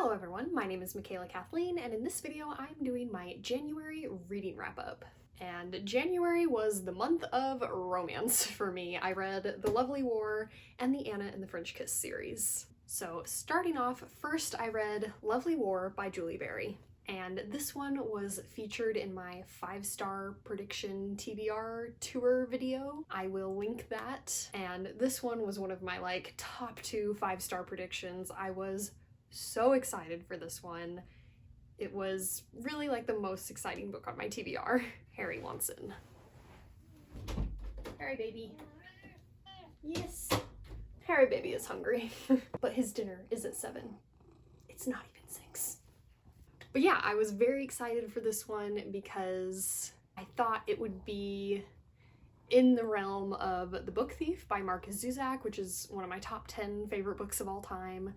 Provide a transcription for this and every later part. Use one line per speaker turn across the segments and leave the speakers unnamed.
Hello everyone, my name is Michaela Kathleen, and in this video I'm doing my January reading wrap-up. And January was the month of romance for me. I read The Lovely War and the Anna and the French Kiss series. So starting off, first I read Lovely War by Julie Berry. And this one was featured in my 5-star prediction TBR tour video. I will link that. And this one was one of my top 2 5-star predictions. I was so excited for this one. It was really the most exciting book on my TBR. Harry wants in. Harry baby. Yes. Harry baby is hungry. But his dinner is at 7. It's not even 6. But yeah, I was very excited for this one because I thought it would be in the realm of The Book Thief by Marcus Zusak, which is one of my top 10 favorite books of all time.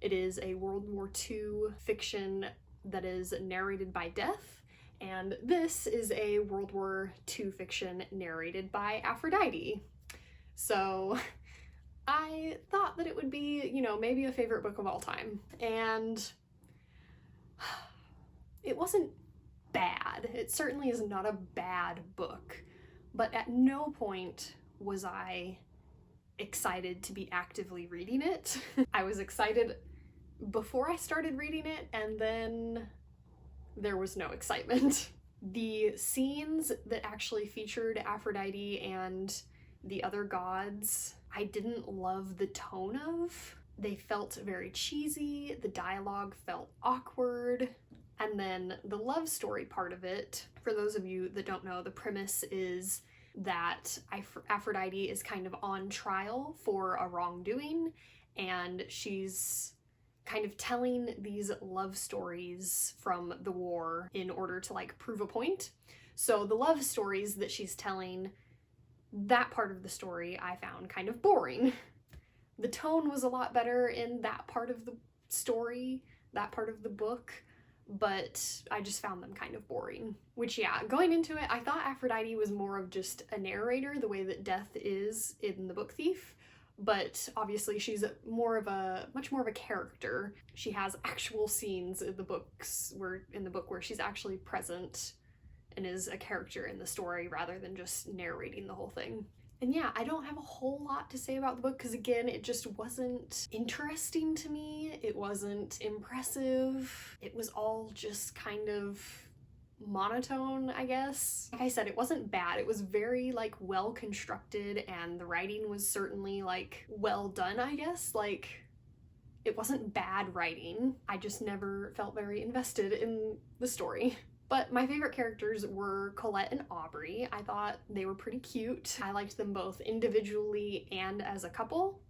It is a World War II fiction that is narrated by Death, and this is a World War II fiction narrated by Aphrodite. So I thought that it would be, maybe a favorite book of all time. And it wasn't bad. It certainly is not a bad book, but at no point was I excited to be actively reading it. I was excited before I started reading it, and then there was no excitement. The scenes that actually featured Aphrodite and the other gods, I didn't love the tone of. They felt very cheesy, the dialogue felt awkward, and then the love story part of it, for those of you that don't know, the premise is that Aphrodite is kind of on trial for a wrongdoing, and she's kind of telling these love stories from the war in order to prove a point. So the love stories that she's telling, that part of the story I found kind of boring. The tone was a lot better in that part of the story, that part of the book, but I just found them kind of boring. Which, yeah, going into it, I thought Aphrodite was more of just a narrator, the way that Death is in The Book Thief, but obviously she's much more of a character. She has actual scenes in the book where she's actually present and is a character in the story rather than just narrating the whole thing. And yeah, I don't have a whole lot to say about the book because, again, it just wasn't interesting to me. It wasn't impressive. It was all just kind of monotone, I guess. Like I said, it wasn't bad. It was very well constructed, and the writing was certainly well done, I guess. It wasn't bad writing. I just never felt very invested in the story. But my favorite characters were Colette and Aubrey. I thought they were pretty cute. I liked them both individually and as a couple.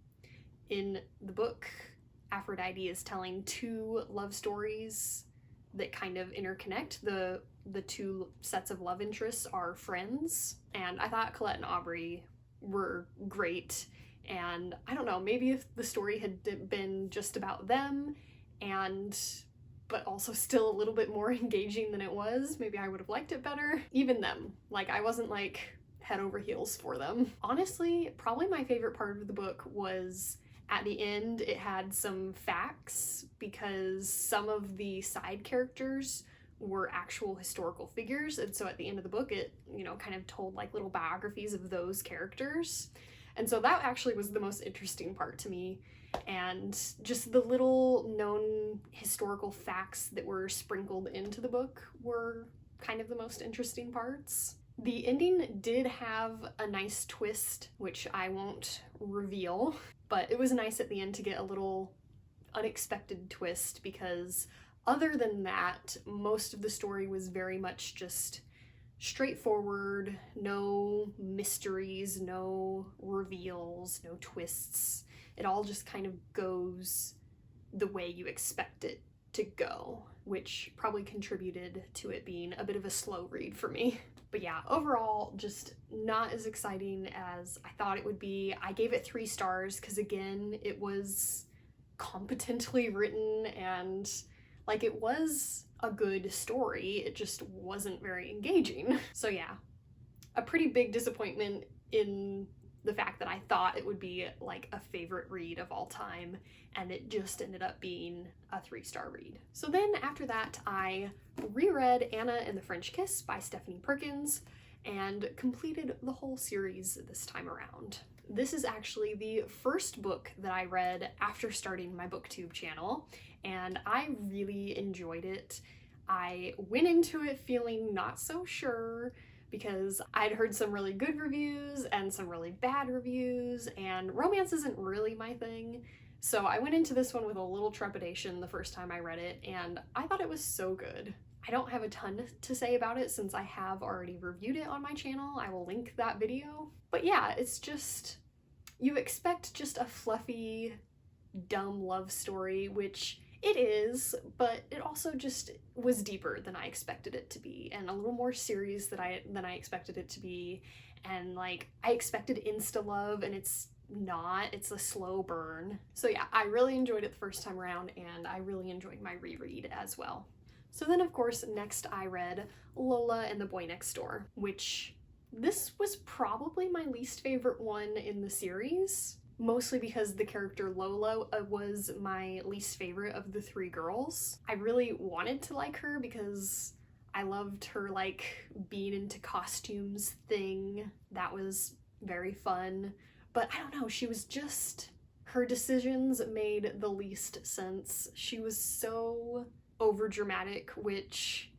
In the book, Aphrodite is telling 2 love stories that kind of interconnect. The 2 sets of love interests are friends, and I thought Colette and Aubrey were great. And I don't know, maybe if the story had been just about them but also still a little bit more engaging than it was, maybe I would have liked it better. Even them, I wasn't head over heels for them. Honestly, probably my favorite part of the book was at the end. It had some facts because some of the side characters were actual historical figures, and so at the end of the book it kind of told little biographies of those characters, and so that actually was the most interesting part to me. And just the little known historical facts that were sprinkled into the book were kind of the most interesting parts. The ending did have a nice twist, which I won't reveal, but it was nice at the end to get a little unexpected twist, because other than that, most of the story was very much just straightforward, no mysteries, no reveals, no twists. It all just kind of goes the way you expect it to go, which probably contributed to it being a bit of a slow read for me. But yeah, overall, just not as exciting as I thought it would be. I gave it 3 stars because, again, it was competently written and it was a good story. It just wasn't very engaging. So yeah, a pretty big disappointment in the fact that I thought it would be like a favorite read of all time, and it just ended up being a 3-star read. So then after that, I reread Anna and the French Kiss by Stephanie Perkins and completed the whole series this time around. This is actually the first book that I read after starting my booktube channel, and I really enjoyed it. I went into it feeling not so sure because I'd heard some really good reviews and some really bad reviews, and romance isn't really my thing. So I went into this one with a little trepidation the first time I read it, and I thought it was so good. I don't have a ton to say about it since I have already reviewed it on my channel. I will link that video. But yeah, it's just, you expect just a fluffy, dumb love story, which it is, but it also just was deeper than I expected it to be, and a little more serious than I expected it to be. And like, I expected insta love, and it's not. It's a slow burn. So yeah, I really enjoyed it the first time around, and I really enjoyed my reread as well. So then, of course, next I read Lola and the Boy Next Door, which this was probably my least favorite one in the series, mostly because the character Lola was my least favorite of the 3 girls. I really wanted to like her because I loved her like being into costumes thing. That was very fun. But I don't know, she was just, her decisions made the least sense. She was so overdramatic, which,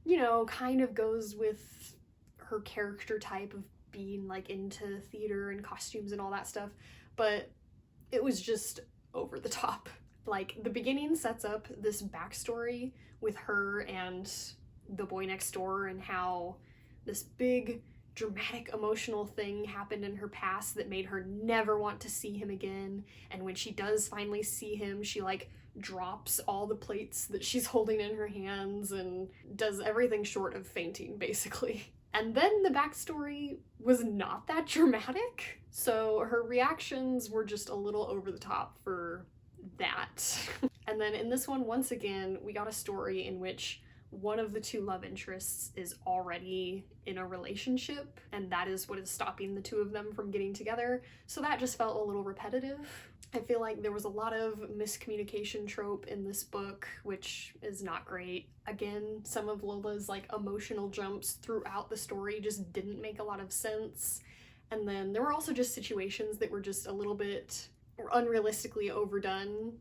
you know, kind of goes with her character type of being like into theater and costumes and all that stuff, but it was just over the top. Like, the beginning sets up this backstory with her and the boy next door, and how this big dramatic emotional thing happened in her past that made her never want to see him again, and when she does finally see him, she like drops all the plates that she's holding in her hands and does everything short of fainting, basically. And then the backstory was not that dramatic, so her reactions were just a little over the top for that. And then in this one, once again, we got a story in which one of the 2 love interests is already in a relationship, and that is what is stopping the 2 of them from getting together, so that just felt a little repetitive. I feel like there was a lot of miscommunication trope in this book, which is not great. Again, some of Lola's like emotional jumps throughout the story just didn't make a lot of sense. And then there were also just situations that were just a little bit unrealistically overdone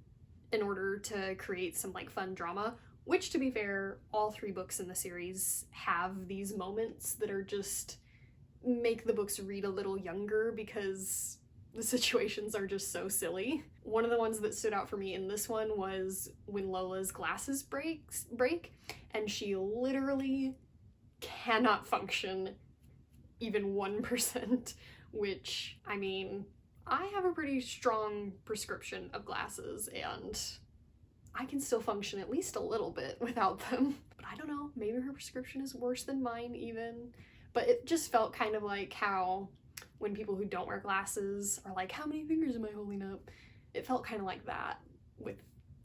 in order to create some like fun drama, which, to be fair, all 3 books in the series have these moments that are just make the books read a little younger because the situations are just so silly. One of the ones that stood out for me in this one was when Lola's glasses break and she literally cannot function even 1%, which, I mean, I have a pretty strong prescription of glasses and I can still function at least a little bit without them. But I don't know, maybe her prescription is worse than mine even. But it just felt kind of like how when people who don't wear glasses are like, how many fingers am I holding up? It felt kind of like that with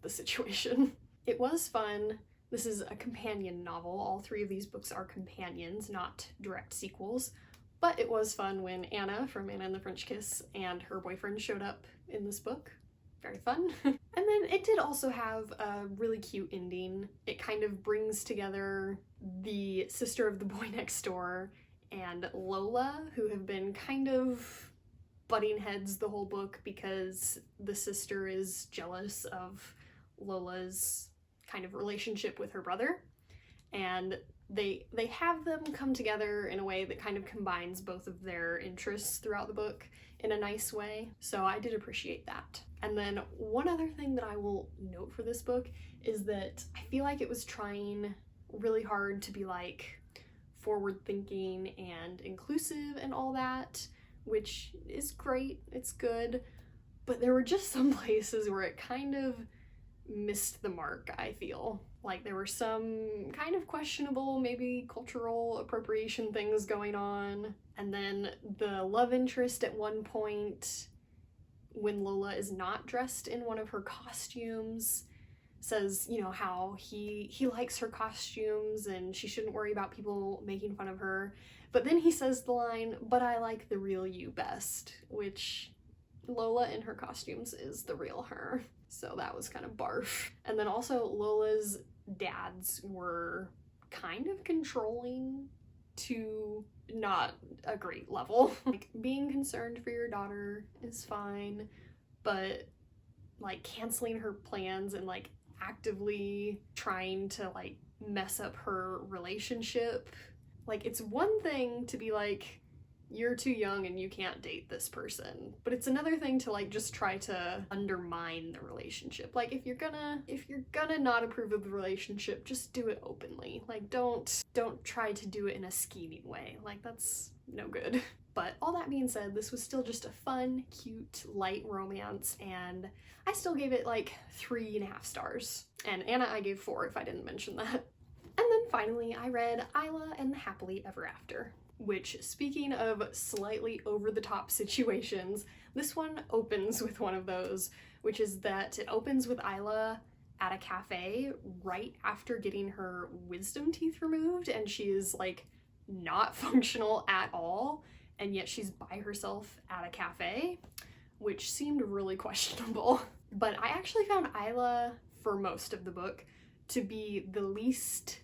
the situation. It was fun. This is a companion novel. All 3 of these books are companions, not direct sequels. But it was fun when Anna from Anna and the French Kiss and her boyfriend showed up in this book. Very fun. And then it did also have a really cute ending. It kind of brings together the sister of the boy next door and Lola, who have been kind of butting heads the whole book because the sister is jealous of Lola's kind of relationship with her brother. And they have them come together in a way that kind of combines both of their interests throughout the book in a nice way. So I did appreciate that. And then one other thing that I will note for this book is that I feel like it was trying really hard to be like forward-thinking and inclusive and all that, which is great, it's good, but there were just some places where it kind of missed the mark, I feel. Like there were some kind of questionable, maybe cultural appropriation things going on, and then the love interest at one point when Lola is not dressed in one of her costumes says, you know, how he likes her costumes and she shouldn't worry about people making fun of her. But then he says the line, "But I like the real you best," which Lola in her costumes is the real her. So that was kind of barf. And then also Lola's dads were kind of controlling to not a great level. Like, being concerned for your daughter is fine, but like canceling her plans and like actively trying to like mess up her relationship. Like, it's one thing to be like, you're too young and you can't date this person, but it's another thing to like just try to undermine the relationship. Like, if you're gonna not approve of the relationship, just do it openly. Like, don't try to do it in a scheming way. Like, that's no good. But all that being said, this was still just a fun, cute, light romance, and I still gave it like 3.5 stars. And Anna I gave 4 if I didn't mention that. And then finally I read Isla and the Happily Ever After, which, speaking of slightly over-the-top situations, this one opens with one of those, which is that it opens with Isla at a cafe right after getting her wisdom teeth removed, and she is like not functional at all, and yet she's by herself at a cafe, which seemed really questionable. But I actually found Isla, for most of the book, to be the least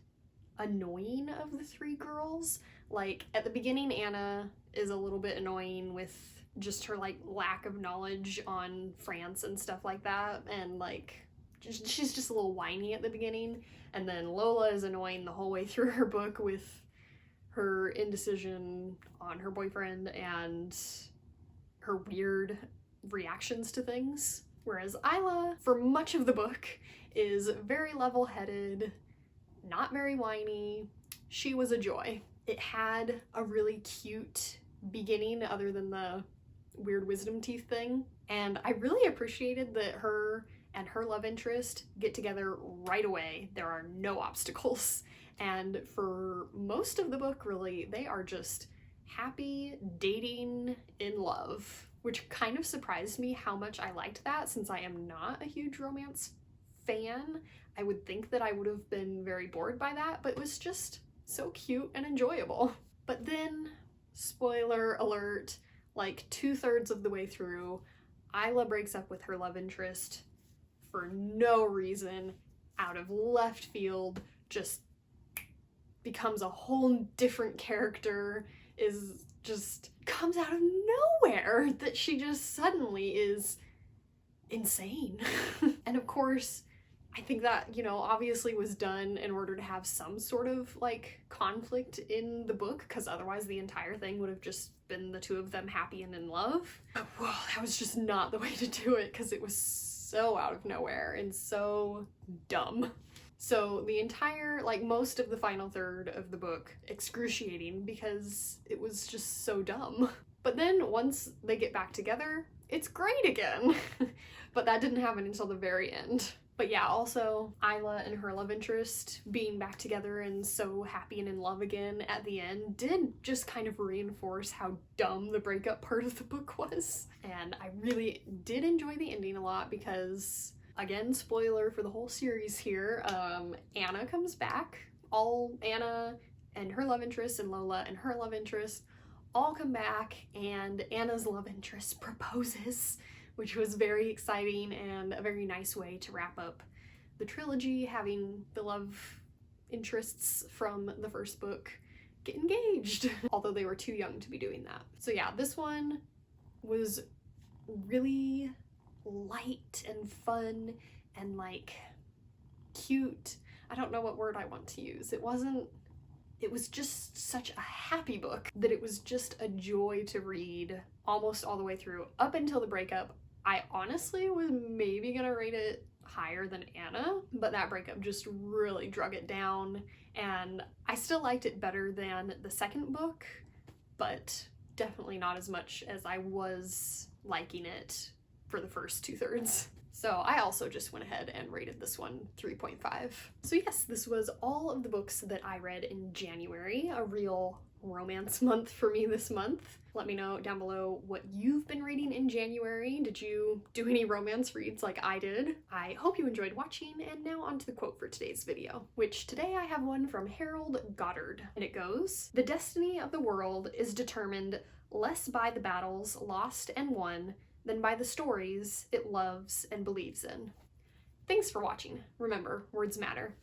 annoying of the 3 girls. Like, at the beginning, Anna is a little bit annoying with just her like lack of knowledge on France and stuff like that, and like she's just a little whiny at the beginning. And then Lola is annoying the whole way through her book with her indecision on her boyfriend and her weird reactions to things. Whereas Isla, for much of the book, is very level-headed, not very whiny. She was a joy. It had a really cute beginning, other than the weird wisdom teeth thing, and I really appreciated that her and her love interest get together right away. There are no obstacles, and for most of the book, really, they are just happy, dating, in love, which kind of surprised me how much I liked that, since I am not a huge romance fan. I would think that I would have been very bored by that, but it was just so cute and enjoyable. But then, spoiler alert, like 2/3 of the way through, Isla breaks up with her love interest for no reason, out of left field, just becomes a whole different character, is just comes out of nowhere, that she just suddenly is insane. And of course, I think that, you know, obviously was done in order to have some sort of like conflict in the book, because otherwise the entire thing would have just been the 2 of them happy and in love. But whoa, that was just not the way to do it, because it was so out of nowhere and so dumb. So the entire, like most of the final third of the book, excruciating because it was just so dumb. But then once they get back together, it's great again. But that didn't happen until the very end. But yeah, also Isla and her love interest being back together and so happy and in love again at the end did just kind of reinforce how dumb the breakup part of the book was. And I really did enjoy the ending a lot because, again, spoiler for the whole series here, Anna comes back. All Anna and her love interest and Lola and her love interest all come back, and Anna's love interest proposes, which was very exciting and a very nice way to wrap up the trilogy, having the love interests from the first book get engaged, although they were too young to be doing that. So yeah, this one was really light and fun and like cute. I don't know what word I want to use. It was just such a happy book that it was just a joy to read almost all the way through, up until the breakup. I honestly was maybe gonna rate it higher than Anna, but that breakup just really drug it down, and I still liked it better than the second book, but definitely not as much as I was liking it for the first 2/3. So I also just went ahead and rated this one 3.5. So yes, this was all of the books that I read in January, a real romance month for me this month. Let me know down below what you've been reading in January. Did you do any romance reads like I did? I hope you enjoyed watching, and now on to the quote for today's video, which today I have one from Harold Goddard, and it goes, "The destiny of the world is determined less by the battles lost and won than by the stories it loves and believes in." Thanks for watching. Remember, words matter.